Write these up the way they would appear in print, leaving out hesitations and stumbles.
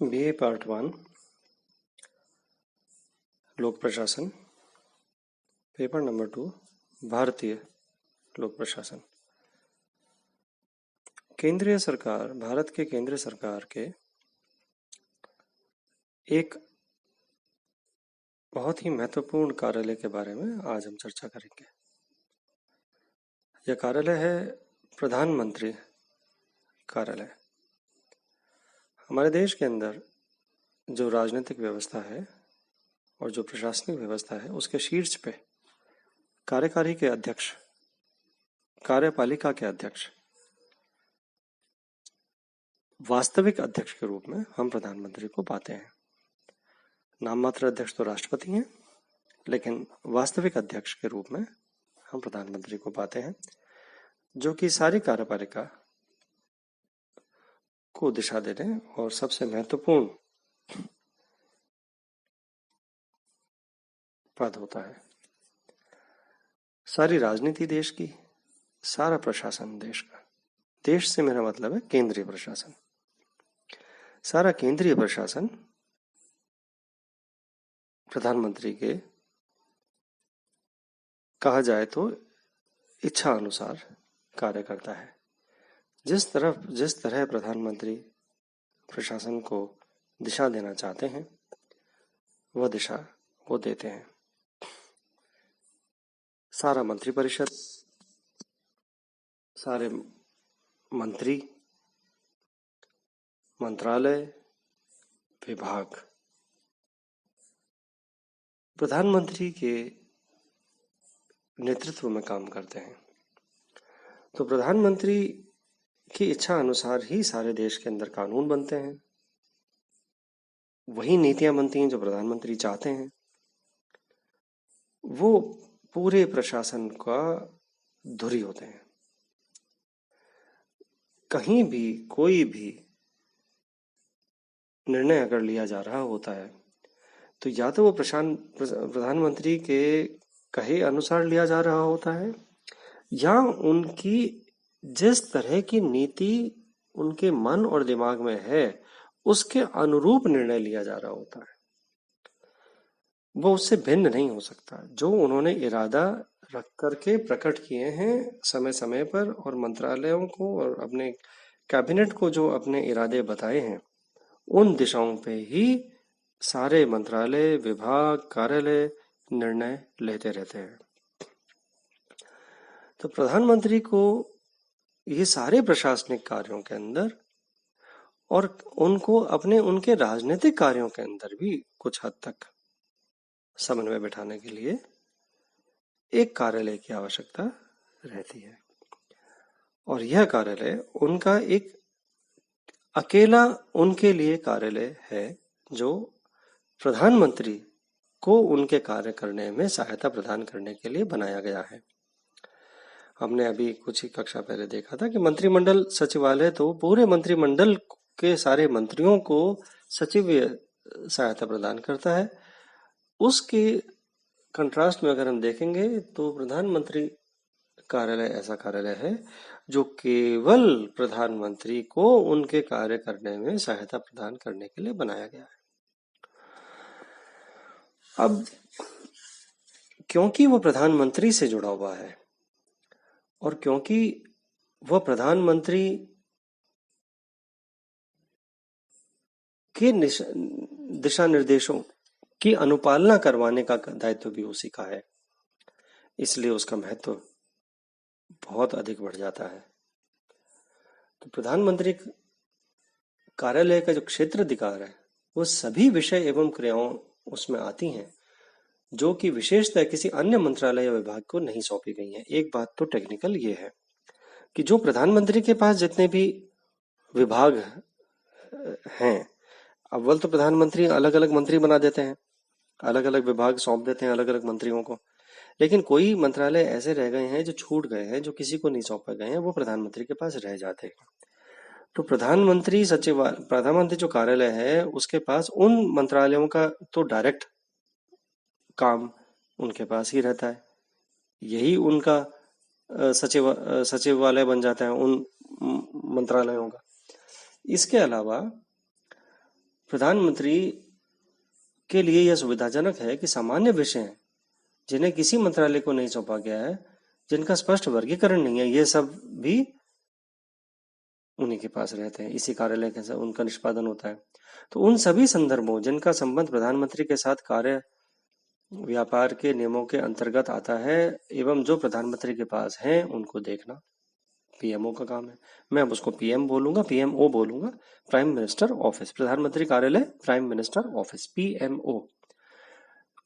BA part 1 लोक प्रशासन paper number 2 भारतीय लोक प्रशासन। भारत के केंद्रीय सरकार के एक बहुत ही महत्वपूर्ण कार्यालय के बारे में आज हम चर्चा करेंगे। यह कार्यालय है प्रधानमंत्री कार्यालय। हमारे देश के अंदर जो राजनीतिक व्यवस्था है और जो प्रशासनिक व्यवस्था है उसके शीर्ष पे कार्यकारी के अध्यक्ष, कार्यपालिका के अध्यक्ष, वास्तविक अध्यक्ष के रूप में हम प्रधानमंत्री को पाते हैं। नाम मात्र अध्यक्ष तो राष्ट्रपति हैं, लेकिन वास्तविक अध्यक्ष के रूप में हम प्रधानमंत्री को पाते हैं, जो कि सारी कार्यपालिका को दिशा देने और सबसे महत्वपूर्ण पद होता है। सारी राजनीति देश की, सारा प्रशासन देश का, देश से मेरा मतलब है केंद्रीय प्रशासन, सारा केंद्रीय प्रशासन प्रधानमंत्री के कहा जाए तो इच्छा अनुसार कार्य करता है। जिस तरह प्रधानमंत्री प्रशासन को दिशा देना चाहते हैं वह दिशा वो देते हैं। सारा मंत्रिपरिषद, सारे मंत्री, मंत्रालय, विभाग प्रधानमंत्री के नेतृत्व में काम करते हैं। तो प्रधानमंत्री की इच्छा अनुसार ही सारे देश के अंदर कानून बनते हैं, वही नीतियां बनती हैं जो प्रधानमंत्री चाहते हैं। वो पूरे प्रशासन का धुरी होते हैं। कहीं भी कोई भी निर्णय अगर लिया जा रहा होता है तो या तो वो प्रधानमंत्री के कहे अनुसार लिया जा रहा होता है, या उनकी जिस तरह की नीति उनके मन और दिमाग में है उसके अनुरूप निर्णय लिया जा रहा होता है। वो उससे भिन्न नहीं हो सकता। जो उन्होंने इरादा रख करके प्रकट किए हैं समय समय पर, और मंत्रालयों को और अपने कैबिनेट को जो अपने इरादे बताए हैं, उन दिशाओं पे ही सारे मंत्रालय, विभाग, कार्यालय निर्णय लेते रहते हैं। तो प्रधानमंत्री को ये सारे प्रशासनिक कार्यों के अंदर और उनके राजनीतिक कार्यों के अंदर भी कुछ हद तक समन्वय बिठाने के लिए एक कार्यालय की आवश्यकता रहती है। और यह कार्यालय उनका एक अकेला उनके लिए कार्यालय है जो प्रधानमंत्री को उनके कार्य करने में सहायता प्रदान करने के लिए बनाया गया है। हमने अभी कुछ ही कक्षा पहले देखा था कि मंत्रिमंडल सचिवालय तो पूरे मंत्रिमंडल के सारे मंत्रियों को सचिवीय सहायता प्रदान करता है। उसके कंट्रास्ट में अगर हम देखेंगे तो प्रधानमंत्री कार्यालय ऐसा कार्यालय है जो केवल प्रधानमंत्री को उनके कार्य करने में सहायता प्रदान करने के लिए बनाया गया है। अब क्योंकि वो प्रधानमंत्री से जुड़ा हुआ है और क्योंकि वह प्रधानमंत्री के दिशा निर्देशों की अनुपालना करवाने का दायित्व भी उसी का है, इसलिए उसका महत्व बहुत अधिक बढ़ जाता है। तो प्रधानमंत्री कार्यालय का जो क्षेत्र अधिकार है वो सभी विषय एवं क्रियाओं उसमें आती हैं जो कि विशेषतः किसी अन्य मंत्रालय या विभाग को नहीं सौंपी गई हैं। एक बात तो टेक्निकल ये है कि जो प्रधानमंत्री के पास जितने भी विभाग हैं, अव्वल तो प्रधानमंत्री अलग अलग मंत्री बना देते हैं, अलग अलग विभाग सौंप देते हैं अलग अलग मंत्रियों को, लेकिन कोई मंत्रालय ऐसे रह गए हैं जो छूट गए हैं, जो किसी को नहीं सौंपे गए हैं, वो प्रधानमंत्री के पास रह जाते हैं। तो प्रधानमंत्री जो कार्यालय है उसके पास उन मंत्रालयों का तो डायरेक्ट काम उनके पास ही रहता है, यही उनका सचिवालय बन जाता है उन मंत्रालयों का। इसके अलावा प्रधानमंत्री के लिए यह सुविधाजनक है कि सामान्य विषय हैं जिन्हें किसी मंत्रालय को नहीं सौंपा गया है, जिनका स्पष्ट वर्गीकरण नहीं है, ये सब भी उन्हीं के पास रहते हैं, इसी कार्यालय के साथ उनका निष्पादन होता है। तो उन सभी संदर्भों जिनका संबंध प्रधानमंत्री के साथ कार्य व्यापार के नियमों के अंतर्गत आता है एवं जो प्रधानमंत्री के पास हैं, उनको देखना पीएमओ का काम है। मैं अब उसको पीएम बोलूंगा, पीएमओ बोलूंगा, प्राइम मिनिस्टर ऑफिस, प्रधानमंत्री कार्यालय, प्राइम मिनिस्टर ऑफिस, पीएमओ।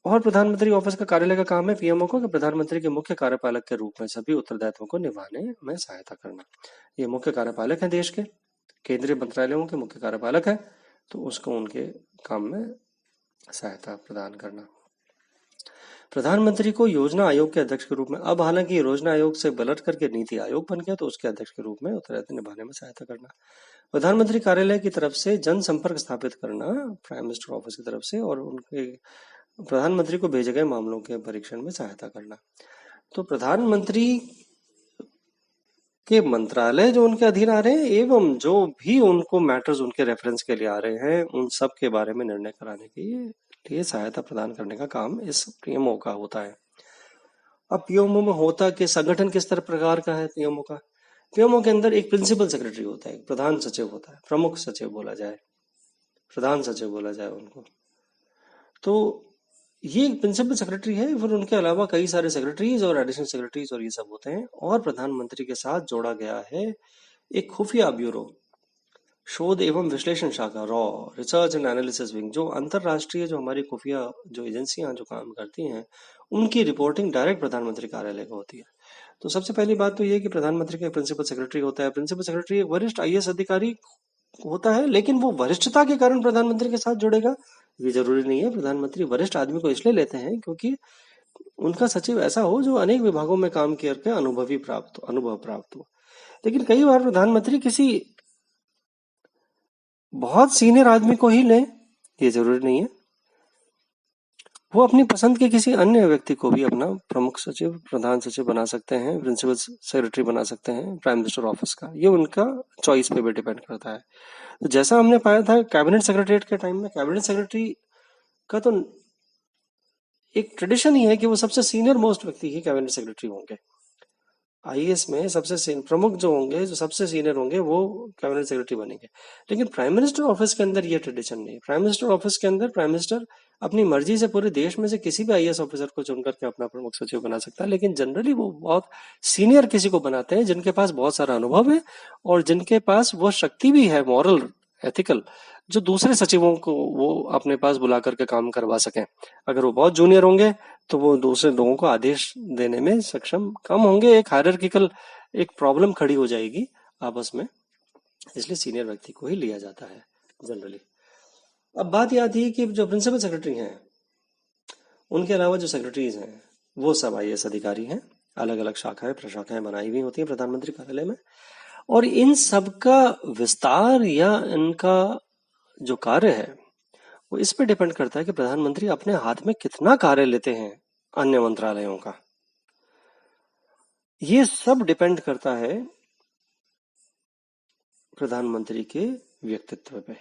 और प्रधानमंत्री ऑफिस का कार्यालय का काम है पीएमओ को कि प्रधानमंत्री के मुख्य कार्यपालक के रूप में सभी उत्तरदायित्वों को निभाने में सहायता करना। ये मुख्य कार्यपालक है, देश के केंद्रीय मंत्रालयों के मुख्य कार्यपालक है, तो उसको उनके काम में सहायता प्रदान करना। प्रधानमंत्री को योजना आयोग के अध्यक्ष के रूप में, अब हालांकि योजना आयोग से पलट करके नीति आयोग बन गया, तो उसके अध्यक्ष के रूप में उत्तरदायित्व निभाने में सहायता करना। प्रधानमंत्री कार्यालय की तरफ से जनसंपर्क स्थापित करना प्राइम मिनिस्टर ऑफिस की तरफ से, और उनके प्रधानमंत्री को भेजे गए मामलों के परीक्षण में सहायता करना। तो प्रधानमंत्री के मंत्रालय जो उनके अधीन आ रहे हैं एवं जो भी उनको मैटर्स उनके रेफरेंस के लिए आ रहे हैं, उन सब के बारे में निर्णय कराने के लिए सहायता प्रदान करने का काम इस पीएमओ का होता है। अब पीएमओ में होता कि संगठन किस तरह प्रकार का है पीएमओ का? पीएमओ के अंदर एक प्रिंसिपल सेक्रेटरी होता है, एक प्रधान सचिव होता है, प्रमुख सचिव बोला जाए, प्रधान सचिव बोला जाए उनको। तो ये प्रिंसिपल सेक्रेटरी है, फिर उनके अलावा कई सारे सेक्रेटरीज और एडिशनल सेक्रेटरीज और ये सब होते हैं। और प्रधानमंत्री के साथ जोड़ा गया है एक खुफिया ब्यूरो, शोध एवं विश्लेषण शाखा, raw, research and analysis wing, जो अंतरराष्ट्रीय जो हमारी खुफिया जो एजेंसियां जो काम करती हैं, उनकी रिपोर्टिंग डायरेक्ट प्रधानमंत्री कार्यालय को होती है। तो सबसे पहली बात तो ये कि प्रधानमंत्री का प्रिंसिपल सेक्रेटरी होता है। प्रिंसिपल सेक्रेटरी एक वरिष्ठ आईएएस अधिकारी होता है, लेकिन वो वरिष्ठता के कारण प्रधानमंत्री के साथ जुड़ेगा ये जरूरी नहीं है। प्रधानमंत्री वरिष्ठ आदमी को इसलिए लेते हैं क्योंकि उनका सचिव ऐसा हो जो अनेक विभागों में काम करके अनुभव प्राप्त हो। लेकिन कई बार प्रधानमंत्री किसी बहुत सीनियर आदमी को ही ले, ये जरूरी नहीं है। वो अपनी पसंद के किसी अन्य व्यक्ति को भी अपना प्रमुख सचिव, प्रधान सचिव बना सकते हैं, प्रिंसिपल सेक्रेटरी बना सकते हैं प्राइम मिनिस्टर ऑफिस का। ये उनका चॉइस पे भी डिपेंड करता है। तो जैसा हमने पाया था कैबिनेट सेक्रेटरीट के टाइम में, कैबिनेट सेक्रेटरी का तो एक ट्रेडिशन ही है कि वो सबसे सीनियर मोस्ट व्यक्ति ही कैबिनेट सेक्रेटरी होंगे। आईएएस में सबसे प्रमुख जो होंगे, जो सबसे सीनियर होंगे, वो कैबिनेट सेक्रेटरी बनेंगे। लेकिन प्राइम मिनिस्टर ऑफिस के अंदर ये ट्रेडिशन नहीं है। प्राइम मिनिस्टर ऑफिस के अंदर प्राइम मिनिस्टर अपनी मर्जी से पूरे देश में से किसी भी आईएएस ऑफिसर को चुन करके अपना प्रमुख सचिव बना सकता है, लेकिन जनरली वो बहुत सीनियर किसी को बनाते हैं जिनके पास बहुत सारा अनुभव है और जिनके पास वो शक्ति भी है, मॉरल, एथिकल, जो दूसरे सचिवों को वो अपने पास बुला करके काम करवा सकें। अगर वो बहुत जूनियर होंगे तो वो दूसरे लोगों को आदेश देने में सक्षम कम होंगे, एक हायरार्किकल एक प्रॉब्लम खड़ी हो जाएगी आपस में, इसलिए सीनियर व्यक्ति को ही लिया जाता है जनरली। अब बात यह आती है कि जो प्रिंसिपल सेक्रेटरी हैं, उनके अलावा जो सेक्रेटरीज हैं वो सब आईएएस अधिकारी हैं। अलग अलग शाखाएं प्रशाखाएं बनाई हुई होती हैं प्रधानमंत्री कार्यालय में, और इन सब का विस्तार या इनका जो कार्य है वो इस पे डिपेंड करता है कि प्रधानमंत्री अपने हाथ में कितना कार्य लेते हैं अन्य मंत्रालयों का। ये सब डिपेंड करता है प्रधानमंत्री के व्यक्तित्व पे।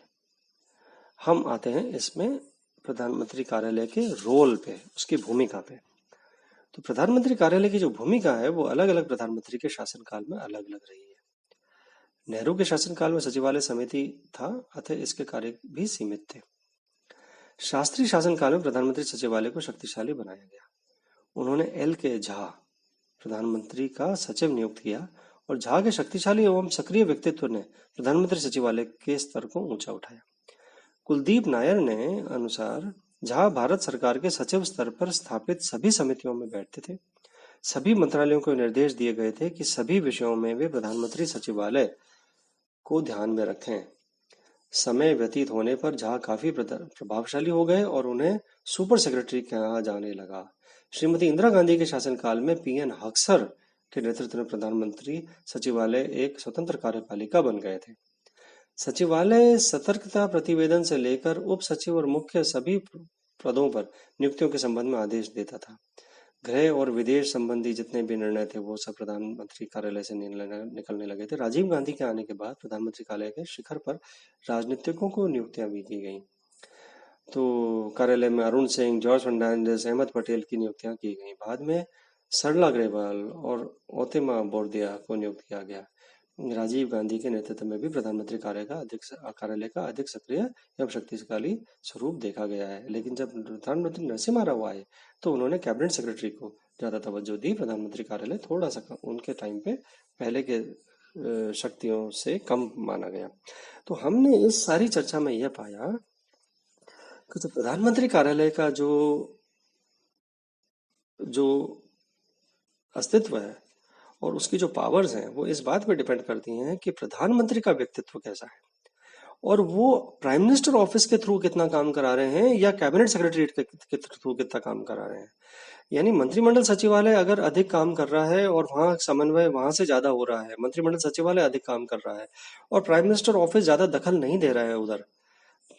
हम आते हैं इसमें प्रधानमंत्री कार्यालय के रोल पे, उसकी भूमिका पे। तो प्रधानमंत्री कार्यालय की जो भूमिका है वो अलग अलग प्रधानमंत्री के शासनकाल में अलग अलग रही है। नेहरू के शासनकाल में सचिवालय समिति था, अतः इसके कार्य भी सीमित थे। शास्त्री शासनकाल में प्रधानमंत्री सचिवालय को शक्तिशाली बनाया गया। उन्होंने एल के झा प्रधानमंत्री का सचिव नियुक्त किया और झा के शक्तिशाली एवं सक्रिय व्यक्तित्व ने प्रधानमंत्री सचिवालय के स्तर को ऊंचा उठाया। कुलदीप नायर ने अनुसार झा भारत सरकार के सचिव स्तर पर स्थापित सभी समितियों में बैठते थे। सभी मंत्रालयों को निर्देश दिए गए थे कि सभी विषयों में वे प्रधानमंत्री सचिवालय को ध्यान में रखें। समय व्यतीत होने पर झा काफी प्रभावशाली हो गए और उन्हें सुपर सेक्रेटरी कहा जाने लगा। श्रीमती इंदिरा गांधी के शासनकाल में पीएन हक्सर के नेतृत्व में प्रधानमंत्री सचिवालय एक स्वतंत्र कार्यपालिका बन गए थे। सचिवालय सतर्कता प्रतिवेदन से लेकर उप सचिव और मुख्य सभी पदों पर नियुक्तियों के संबंध में आदेश देता था। गृह और विदेश संबंधी जितने भी निर्णय थे वो सब प्रधानमंत्री कार्यालय से निकलने लगे थे। राजीव गांधी के आने के बाद प्रधानमंत्री कार्यालय के शिखर पर राजनीतिकों को नियुक्तियां भी दी गई। तो कार्यालय में अरुण सिंह, जॉर्ज फर्नांडिस, अहमद पटेल की नियुक्तियां की गई। बाद में सरला ग्रेवाल और ओतेमा बोरदिया को नियुक्त किया गया। राजीव गांधी के नेतृत्व में भी प्रधानमंत्री कार्यालय का अधिक सक्रिय एवं शक्तिशाली स्वरूप देखा गया है। लेकिन जब प्रधानमंत्री नरसिम्हा राव आए तो उन्होंने कैबिनेट सेक्रेटरी को ज्यादा तवज्जो दी। प्रधानमंत्री कार्यालय थोड़ा सा उनके टाइम पे पहले के शक्तियों से कम माना गया। तो हमने इस सारी चर्चा में यह पाया कि जो प्रधानमंत्री कार्यालय का जो जो अस्तित्व है और उसकी जो पावर्स हैं वो इस बात पे डिपेंड करती हैं कि प्रधानमंत्री का व्यक्तित्व कैसा है और वो प्राइम मिनिस्टर ऑफिस के थ्रू कितना काम करा रहे हैं या कैबिनेट सेक्रेटरीट के थ्रू कितना काम करा रहे हैं। यानी मंत्रिमंडल सचिवालय अगर अधिक काम कर रहा है और वहां समन्वय वहां से ज्यादा हो रहा है, मंत्रिमंडल सचिवालय अधिक काम कर रहा है और प्राइम मिनिस्टर ऑफिस ज्यादा दखल नहीं दे रहा है उधर,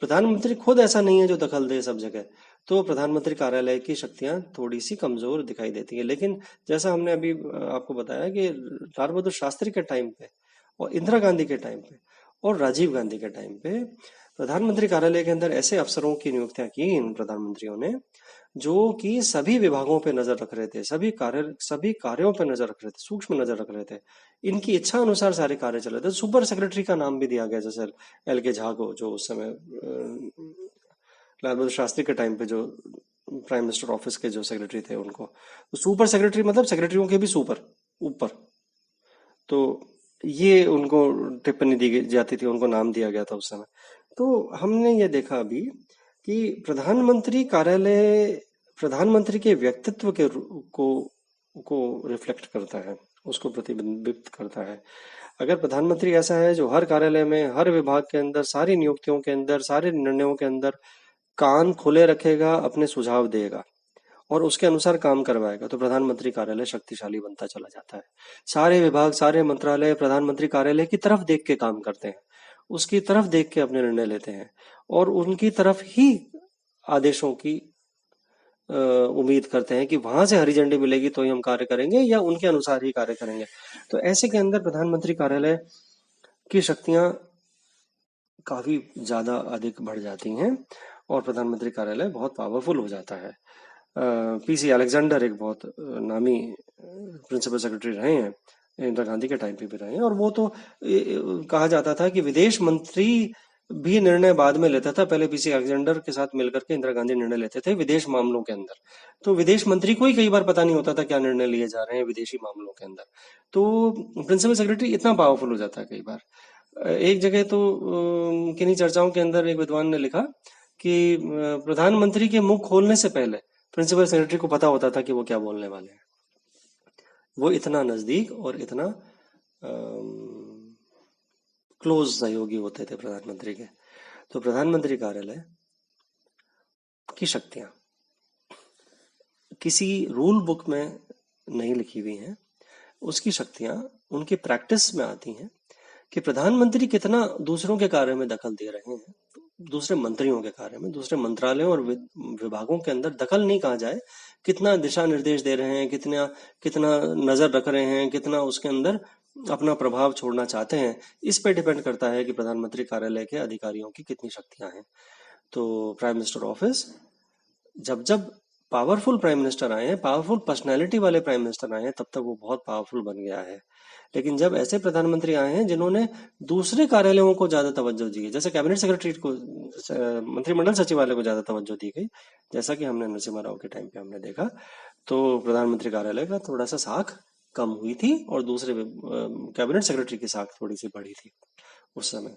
प्रधानमंत्री खुद ऐसा नहीं है जो दखल दे सब जगह, तो प्रधानमंत्री कार्यालय की शक्तियां थोड़ी सी कमजोर दिखाई देती है। लेकिन जैसा हमने अभी आपको बताया कि लाल बहादुर शास्त्री के टाइम पे और इंदिरा गांधी के टाइम पे और राजीव गांधी के टाइम पे प्रधानमंत्री कार्यालय के अंदर ऐसे अफसरों की नियुक्तियां की इन प्रधानमंत्रियों ने जो कि सभी विभागों पे नजर रख रहे थे, सभी कार्यों पे नजर रख रहे थे, सूक्ष्म नजर रख रहे थे। इनकी इच्छा अनुसार सारे कार्य चल रहे थे। सुपर सेक्रेटरी का नाम भी दिया गया, जैसे एल के झा को, जो उस समय लाल बहादुर शास्त्री के टाइम पे जो प्राइम मिनिस्टर ऑफिस के जो सेक्रेटरी थे उनको, तो सुपर सेक्रेटरी मतलब सेक्रेटरियों के भी सुपर ऊपर, तो ये उनको टिप्पणी दी जाती थी, उनको नाम दिया गया था उस समय। तो हमने ये देखा अभी कि प्रधानमंत्री कार्यालय प्रधानमंत्री के व्यक्तित्व को रिफ्लेक्ट करता है, उसको प्रतिबिंबित करता है। अगर प्रधानमंत्री ऐसा है जो हर कार्यालय में, हर विभाग के अंदर, सारी नियुक्तियों के अंदर, सारे निर्णयों के अंदर कान खुले रखेगा, अपने सुझाव देगा और उसके अनुसार काम करवाएगा, तो प्रधानमंत्री कार्यालय शक्तिशाली बनता चला जाता है। सारे विभाग, सारे मंत्रालय प्रधानमंत्री कार्यालय की तरफ देख के काम करते हैं, उसकी तरफ देख के अपने निर्णय लेते हैं और उनकी तरफ ही आदेशों की उम्मीद करते हैं कि वहां से हरी झंडी मिलेगी तो ही हम कार्य करेंगे या उनके अनुसार ही कार्य करेंगे। तो ऐसे के अंदर प्रधानमंत्री कार्यालय की शक्तियां काफी ज्यादा अधिक बढ़ जाती हैं और प्रधानमंत्री कार्यालय बहुत पावरफुल हो जाता है। पीसी अलेक्जेंडर एक बहुत नामी प्रिंसिपल सेक्रेटरी रहे हैं, इंदिरा गांधी के टाइम पे भी रहे हैं, और वो तो कहा जाता था कि विदेश मंत्री भी निर्णय बाद में लेता था, पहले पीसी अलेक्जेंडर के साथ मिलकर के इंदिरा गांधी निर्णय लेते थे विदेश मामलों के अंदर। तो विदेश मंत्री को ही कई बार पता नहीं होता था क्या निर्णय लिए जा रहे हैं विदेशी मामलों के अंदर। तो प्रिंसिपल सेक्रेटरी इतना पावरफुल हो जाता है कई बार। एक जगह तो किन्हीं चर्चाओं के अंदर एक विद्वान ने लिखा कि प्रधानमंत्री के मुंह खोलने से पहले प्रिंसिपल सेक्रेटरी को पता होता था कि वो क्या बोलने वाले हैं। वो इतना नजदीक और इतना क्लोज सहयोगी होते थे प्रधानमंत्री के। तो प्रधानमंत्री कार्यालय की शक्तियां किसी रूल बुक में नहीं लिखी हुई हैं, उसकी शक्तियां उनकी प्रैक्टिस में आती हैं कि प्रधानमंत्री कितना दूसरों के कार्य में दखल दे रहे हैं, दूसरे मंत्रियों के कार्य में, दूसरे मंत्रालयों और विभागों के अंदर दखल नहीं कहा जाए, कितना दिशा निर्देश दे रहे हैं, कितना कितना नजर रख रहे हैं, कितना उसके अंदर अपना प्रभाव छोड़ना चाहते हैं, इस पे डिपेंड करता है कि प्रधानमंत्री कार्यालय के अधिकारियों की कितनी शक्तियां हैं। तो प्राइम मिनिस्टर ऑफिस जब जब पावरफुल प्राइम मिनिस्टर आए हैं, पावरफुल पर्सनैलिटी वाले प्राइम मिनिस्टर आए हैं, तब तक वो बहुत पावरफुल बन गया है। लेकिन जब ऐसे प्रधानमंत्री आए हैं जिन्होंने दूसरे कार्यालयों को ज्यादा तवज्जो दी है, जैसे कैबिनेट सेक्रेटरी को, मंत्रिमंडल सचिवालय को ज्यादा तवज्जो दी गई, जैसा कि हमने नरसिम्हा राव के टाइम पे हमने देखा, तो प्रधानमंत्री कार्यालय का थोड़ा सा साख कम हुई थी और दूसरे कैबिनेट सेक्रेटरी की साख थोड़ी सी बढ़ी थी उस समय।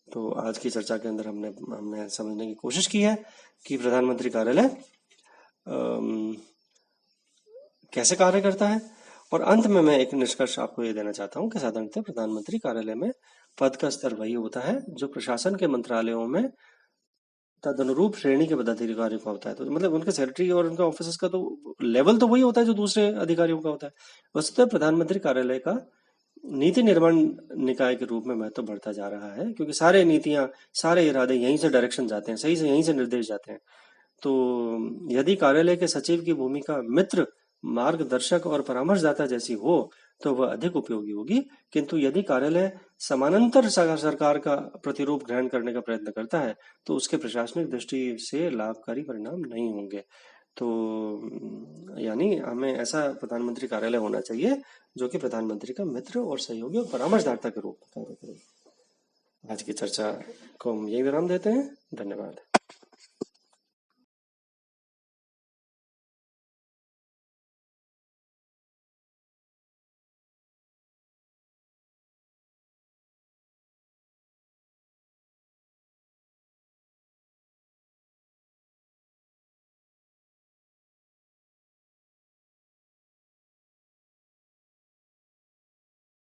तो आज की चर्चा के अंदर हमने समझने की कोशिश की है कि प्रधानमंत्री कार्यालय कैसे कार्य करता है, और अंत में मैं एक निष्कर्ष आपको ये देना चाहता हूँ कि साधारणतः प्रधानमंत्री कार्यालय में पद का स्तर वही होता है जो प्रशासन के मंत्रालयों में तदनुरूप श्रेणी के पदाधिकारियों का होता है। तो मतलब उनके सेक्रेटरी और उनका ऑफिसर्स का तो लेवल तो वही होता है जो दूसरे अधिकारियों का होता है। वस्तुतः प्रधानमंत्री कार्यालय का नीति निर्माण निकाय के रूप में महत्व बढ़ता जा रहा है, क्योंकि सारे नीतियां, सारे इरादे यहीं से डायरेक्शन जाते हैं, सही से यहीं से निर्देश जाते हैं। तो यदि कार्यालय के सचिव की भूमिका मित्र, मार्गदर्शक और परामर्शदाता जैसी हो, तो वह अधिक उपयोगी होगी। किंतु यदि कार्यालय समानांतर सरकार का प्रतिरूप ग्रहण करने का प्रयत्न करता है तो उसके प्रशासनिक दृष्टि से लाभकारी परिणाम नहीं होंगे। तो यानी हमें ऐसा प्रधानमंत्री कार्यालय होना चाहिए जो कि प्रधानमंत्री का मित्र और सहयोगी और परामर्शदाता के रूप में कार्य करे। आज की चर्चा को हम यही विराम देते हैं। धन्यवाद।